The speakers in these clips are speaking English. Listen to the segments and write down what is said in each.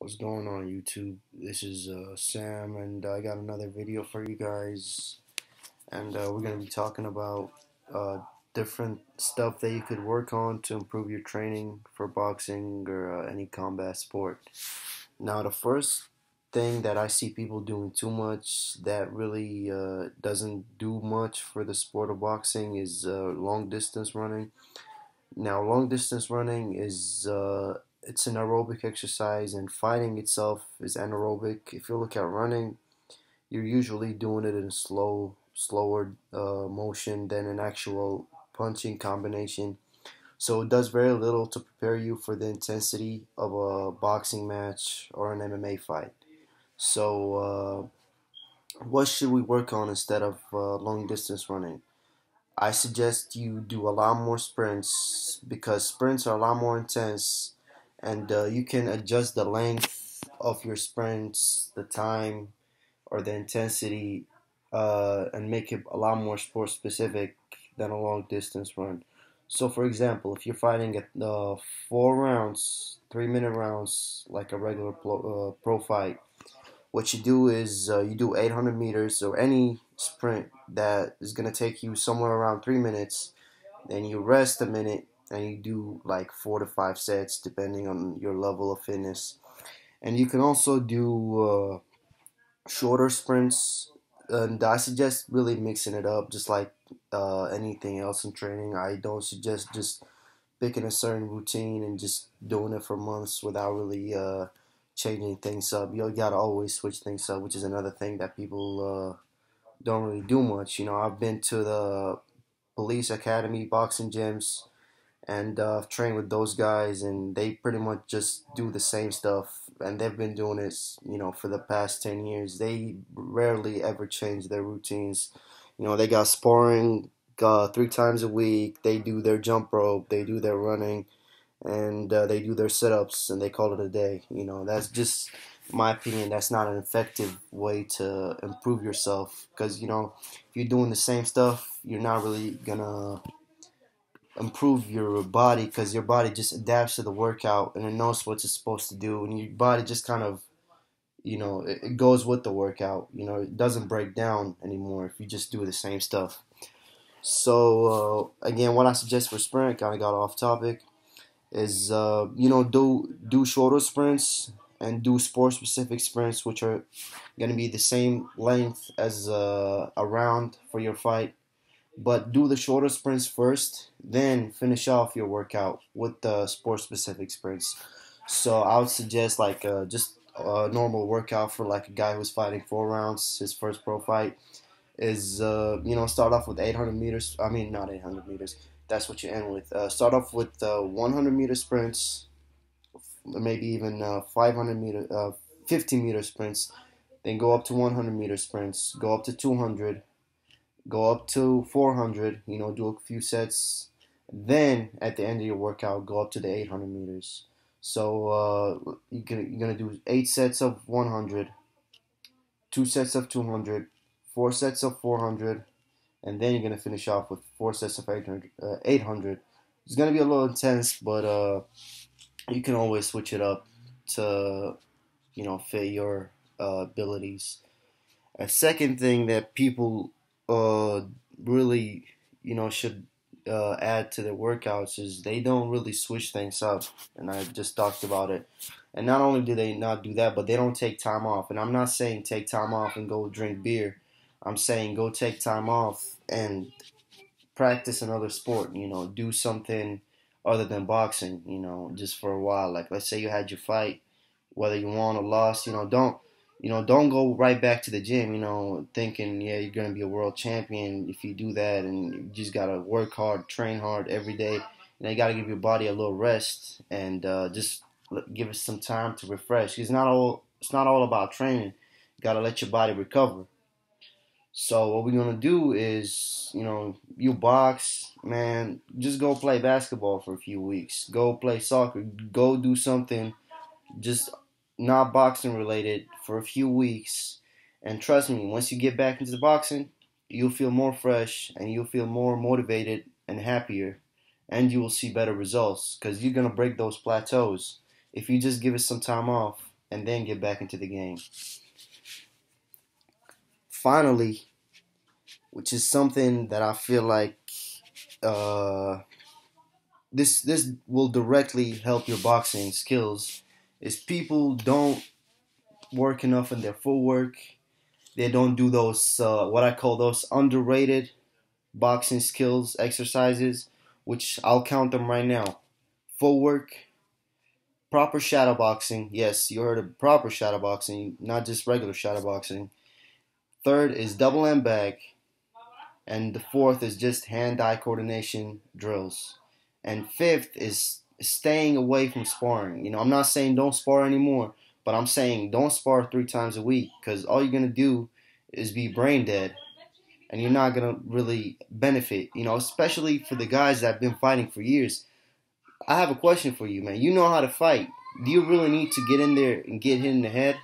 What's going on, YouTube? This is Sam, and I got another video for you guys. And we're going to be talking about uh, different stuff that you could work on to improve your training for boxing or any combat sport. Now, the first thing that I see people doing too much that really doesn't do much for the sport of boxing is long distance running. Now, long distance running is it's an aerobic exercise, and fighting itself is anaerobic. If you look at running, you're usually doing it in a slower motion than an actual punching combination. So it does very little to prepare you for the intensity of a boxing match or an MMA fight. So, what should we work on instead of long distance running? I suggest you do a lot more sprints because sprints are a lot more intense, and you can adjust the length of your sprints, the time, or the intensity, and make it a lot more sport specific than a long distance run. So, for example, if you're fighting at 4 rounds, 3-minute rounds, like a regular pro fight, what you do is you do 800 meters or any sprint that is going to take you somewhere around 3 minutes. Then you rest a minute and you do like 4 to 5 sets depending on your level of fitness. And you can also do shorter sprints. And I suggest really mixing it up, just like anything else in training. I don't suggest just picking a certain routine and just doing it for months without really changing things up. You gotta always switch things up, which is another thing that people don't really do much. I've been to the police academy boxing gyms and I've trained with those guys, and they pretty much just do the same stuff, and they've been doing this, for the past 10 years. They rarely ever change their routines. They got sparring 3 times a week. They do their jump rope, they do their running, and they do their sit-ups, and they call it a day. That's just, in my opinion, that's not an effective way to improve yourself, because if you're doing the same stuff, you're not really gonna improve your body, because your body just adapts to the workout and it knows what it's supposed to do, and your body just kind of, it goes with the workout. It doesn't break down anymore if you just do the same stuff. So again, what I suggest for sprint, kind of got off topic, is do shorter sprints and do sport specific sprints, which are going to be the same length as a round for your fight, but do the shorter sprints first, then finish off your workout with the sport specific sprints. So I would suggest like just a normal workout for like a guy who's fighting 4 rounds, his first pro fight, is start off with 800 meters. I mean, not 800 meters. That's what you end with. Start off with 100-meter sprints, maybe even 500-meter, 50-meter sprints. Then go up to 100-meter sprints. Go up to 200. Go up to 400. Do a few sets. Then at the end of your workout, go up to the 800 meters. So you're gonna do 8 sets of 100, 2 sets of 200, 4 sets of 400, and then you're gonna finish off with 4 sets of 800. 800. It's gonna be a little intense, but you can always switch it up to fit your abilities. A second thing that people really should add to their workouts is they don't really switch things up, and I just talked about it. And not only do they not do that, but they don't take time off. And I'm not saying take time off and go drink beer. I'm saying go take time off and practice another sport. Do something other than boxing. Just for a while. Like, let's say you had your fight, whether you won or lost. Don't go right back to the gym. Thinking, yeah, you're gonna be a world champion if you do that, and you just gotta work hard, train hard every day. You gotta give your body a little rest, and just give it some time to refresh. It's not all about training. You gotta let your body recover. So what we're gonna do is, you box, man, just go play basketball for a few weeks. Go play soccer. Go do something just not boxing related for a few weeks. And trust me, once you get back into the boxing, you'll feel more fresh and you'll feel more motivated and happier, and you will see better results because you're gonna break those plateaus. If you just give it some time off and then get back into the game. Finally, which is something that I feel like uh, this will directly help your boxing skills, is people don't work enough in their footwork. They don't do those what I call those underrated boxing skills exercises, which I'll count them right now. Footwork, proper shadow boxing. Yes, you heard of proper shadow boxing, not just regular shadow boxing. Third is double end bag, and the fourth is just hand-eye coordination drills. And fifth is staying away from sparring. I'm not saying don't spar anymore, but I'm saying don't spar 3 times a week, because all you're gonna do is be brain dead, and you're not gonna really benefit. Especially for the guys that have been fighting for years. I have a question for you, man. You know how to fight. Do you really need to get in there and get hit in the head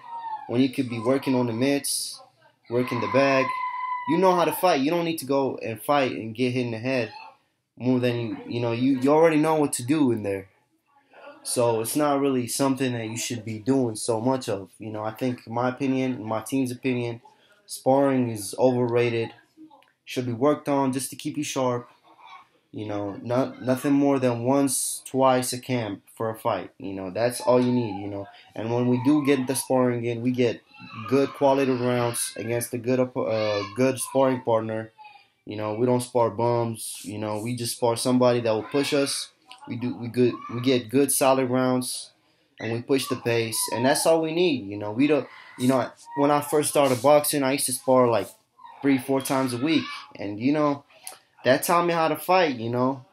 when you could be working on the mitts, working the bag? You know how to fight. You don't need to go and fight and get hit in the head more than you already know what to do in there. So it's not really something that you should be doing so much of. I think, in my opinion, in my team's opinion, sparring is overrated. Should be worked on just to keep you sharp. Nothing more than once, twice a camp for a fight. That's all you need. And when we do get the sparring in, we get good quality rounds against a good sparring partner. We don't spar bums. We just spar somebody that will push us. We get good solid rounds, and we push the pace, and that's all we need. We don't. When I first started boxing, I used to spar like 3, 4 times a week, and that taught me how to fight.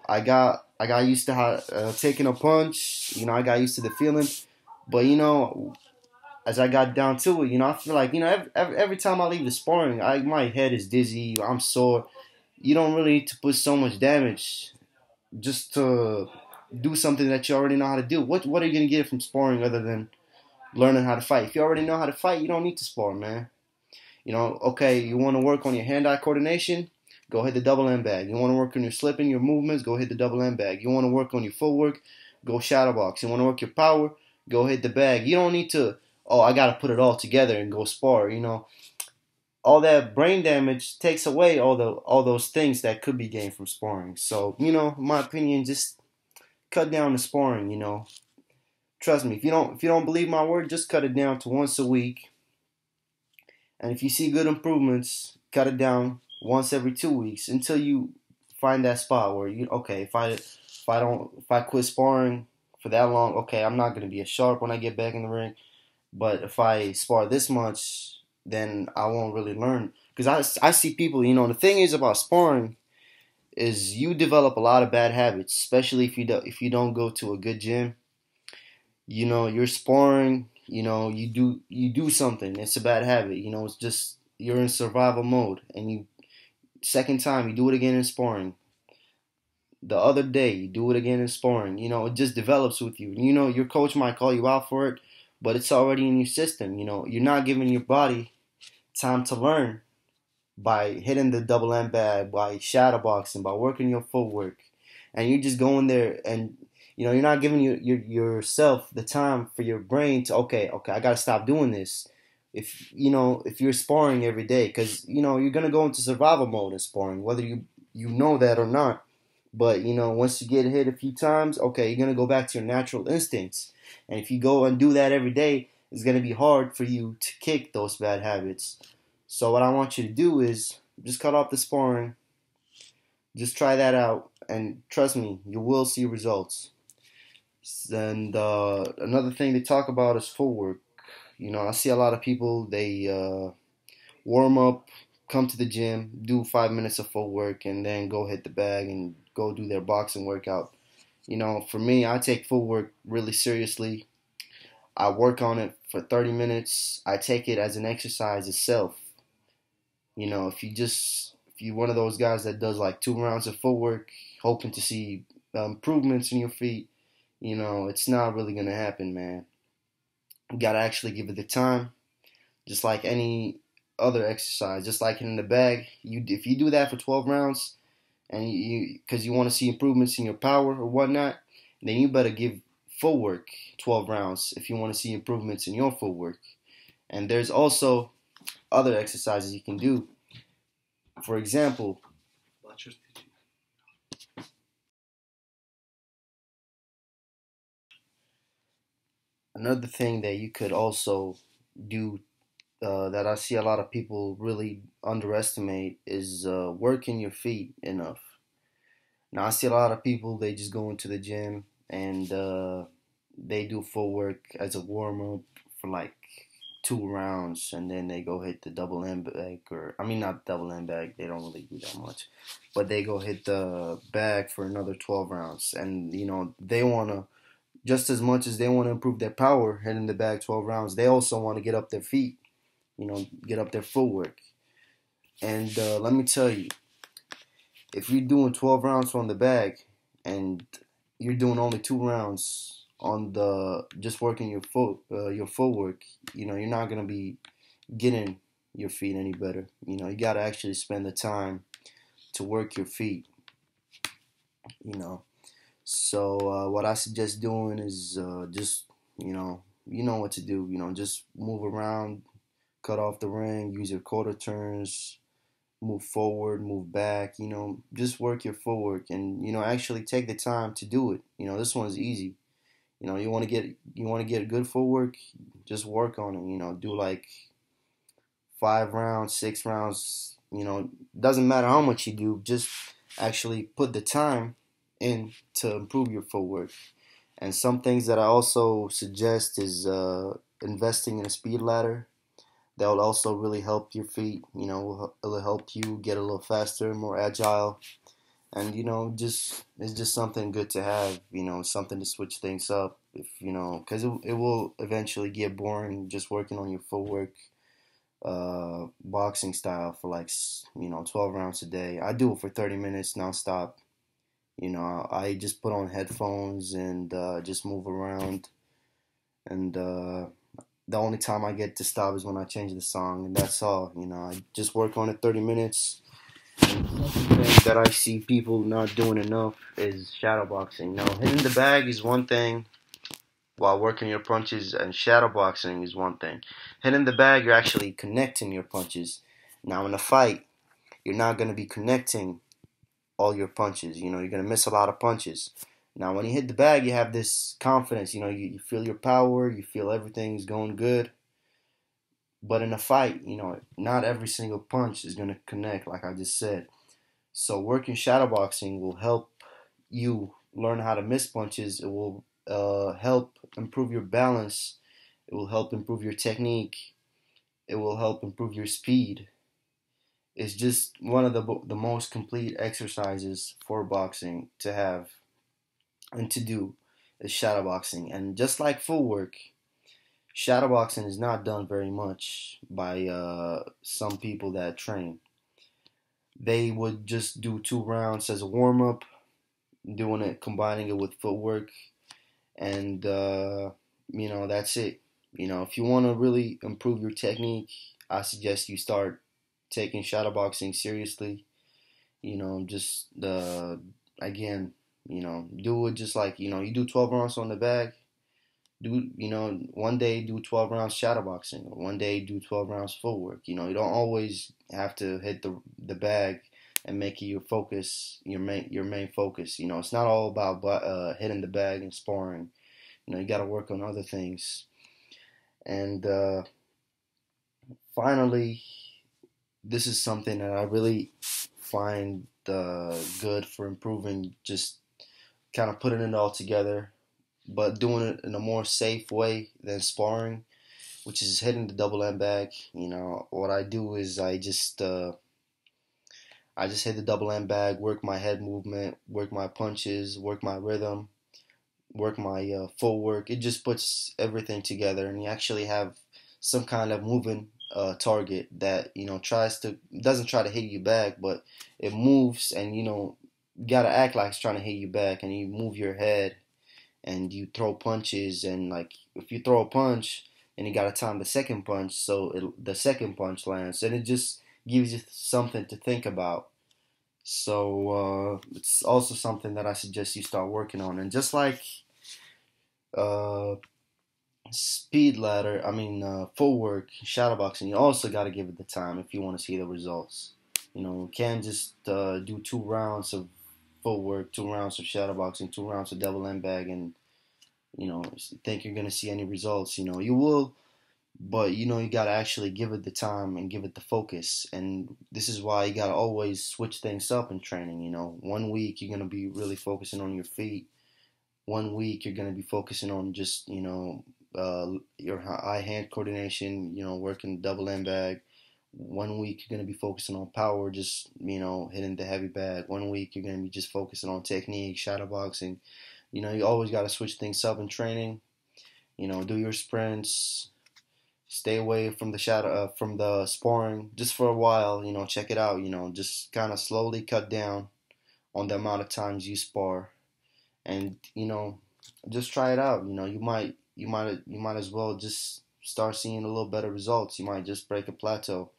I got used to taking a punch. I got used to the feeling. But as I got down to it, I feel like every time I leave the sparring, my head is dizzy. I'm sore. You don't really need to put so much damage just to do something that you already know how to do. What are you gonna get from sparring other than learning how to fight? If you already know how to fight, you don't need to spar, man. Okay, you want to work on your hand-eye coordination? Go hit the double end bag. You want to work on your slipping, your movements? Go hit the double end bag. You want to work on your footwork? Go shadow box. You want to work your power? Go hit the bag. You don't need to, I got to put it all together and go spar. All that brain damage takes away all those things that could be gained from sparring. So, in my opinion, just cut down the sparring, Trust me, if you don't believe my word, just cut it down to once a week. And if you see good improvements, cut it down once every 2 weeks until you find that spot where okay, if I quit sparring for that long, okay, I'm not gonna be as sharp when I get back in the ring. But if I spar this much, then I won't really learn. Because I see people, the thing is about sparring is you develop a lot of bad habits, especially if you don't go to a good gym. You're sparring, you do something. It's a bad habit. It's just you're in survival mode, and second time you do it again in sparring. The other day you do it again in sparring. It just develops with you. Your coach might call you out for it, but it's already in your system. You're not giving your body time to learn by hitting the double end bag, by shadow boxing, by working your footwork, and you're just going there and you're not giving yourself the time for your brain to okay, I gotta stop doing this. If you're sparring every day, because you're gonna go into survival mode in sparring, whether you know that or not. But once you get hit a few times, okay, you're gonna go back to your natural instincts, and if you go and do that every day, it's gonna be hard for you to kick those bad habits. So what I want you to do is just cut off the sparring, just try that out, and trust me, you will see results. And another thing they talk about is footwork. I see a lot of people, they warm up, come to the gym, do 5 minutes of footwork, and then go hit the bag and go do their boxing workout. For me, I take footwork really seriously. I work on it for 30 minutes. I take it as an exercise itself. If you're one of those guys that does like 2 rounds of footwork, hoping to see improvements in your feet, it's not really gonna happen, man. You gotta actually give it the time, just like any other exercise, just like hitting the bag. If you do that for 12 rounds, and because you want to see improvements in your power or whatnot, then you better give footwork 12 rounds if you want to see improvements in your footwork. And there's also other exercises you can do. For example, another thing that you could also do that I see a lot of people really underestimate is working your feet enough. Now, I see a lot of people, they just go into the gym and they do footwork as a warm up for like 2 rounds, and then they go hit the double end bag, or I mean, not double end bag, they don't really do that much, but they go hit the bag for another 12 rounds. And, they want to, just as much as they want to improve their power hitting the bag 12 rounds, they also want to get up their feet, get up their footwork. And let me tell you, if you're doing 12 rounds on the bag and you're doing only 2 rounds on the just working your footwork, you're not gonna be getting your feet any better. You gotta actually spend the time to work your feet. You know, so what I suggest doing is just what to do. Just move around, cut off the ring, use your quarter turns, move forward, move back, just work your footwork and actually take the time to do it. This one's easy. You want to get good footwork, just work on it. Do like 5 rounds, 6 rounds. Doesn't matter how much you do, just actually put the time in to improve your footwork. And some things that I also suggest is investing in a speed ladder. That will also really help your feet. It'll help you get a little faster, more agile, and just it's just something good to have. Something to switch things up. If because it will eventually get boring just working on your footwork, boxing style for like 12 rounds a day. I do it for 30 minutes nonstop. I just put on headphones and just move around, and the only time I get to stop is when I change the song, and that's all. I just work on it 30 minutes. And something that I see people not doing enough is shadowboxing. Now, hitting the bag is one thing, while working your punches, and shadowboxing is one thing. Hitting the bag, you're actually connecting your punches. Now, in a fight, you're not going to be connecting all your punches. You're going to miss a lot of punches. Now, when you hit the bag, you have this confidence. You feel your power, you feel everything's going good. But in a fight, not every single punch is going to connect, like I just said. So, working shadowboxing will help you learn how to miss punches. It will help improve your balance. It will help improve your technique. It will help improve your speed. It's just one of the most complete exercises for boxing to have and to do is shadowboxing. And just like footwork, shadowboxing is not done very much by some people that train. They would just do 2 rounds as a warm up, doing it, combining it with footwork, and that's it. If you want to really improve your technique, I suggest you start taking shadowboxing seriously. Just again, do it just like you do 12 rounds on the bag. Do one day do 12 rounds shadowboxing, or one day do 12 rounds footwork. You don't always have to hit the bag and make it your main focus. It's not all about hitting the bag and sparring. You got to work on other things. And finally, this is something that I really find good for improving, just kind of putting it all together, but doing it in a more safe way than sparring, which is hitting the double end bag. What I do is I just hit the double end bag, work my head movement, work my punches, work my rhythm, work my footwork. It just puts everything together, and you actually have some kind of moving target that doesn't try to hit you back, but it moves, and gotta act like it's trying to hit you back, and you move your head and you throw punches, and like if you throw a punch and you gotta time the second punch so the second punch lands, and it just gives you something to think about. So it's also something that I suggest you start working on. And just like uh, speed ladder, footwork, shadowboxing, you also got to give it the time if you want to see the results. You can't just do 2 rounds of footwork, 2 rounds of shadowboxing, 2 rounds of double end bag, and think you're gonna see any results. You will, but you gotta actually give it the time and give it the focus. And this is why you gotta always switch things up in training. 1 week you're gonna be really focusing on your feet. 1 week you're going to be focusing on just your eye hand coordination, working double end bag. 1 week you're going to be focusing on power, just hitting the heavy bag. 1 week you're going to be just focusing on technique, shadow boxing. You always got to switch things up in training. Do your sprints. Stay away from the from the sparring just for a while. Check it out. Just kind of slowly cut down on the amount of times you spar, and just try it out. You might as well just start seeing a little better results. You might just break a plateau.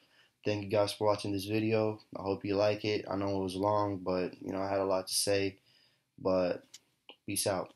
Thank you guys for watching this video. I hope you like it. I know it was long, but I had a lot to say. But peace out.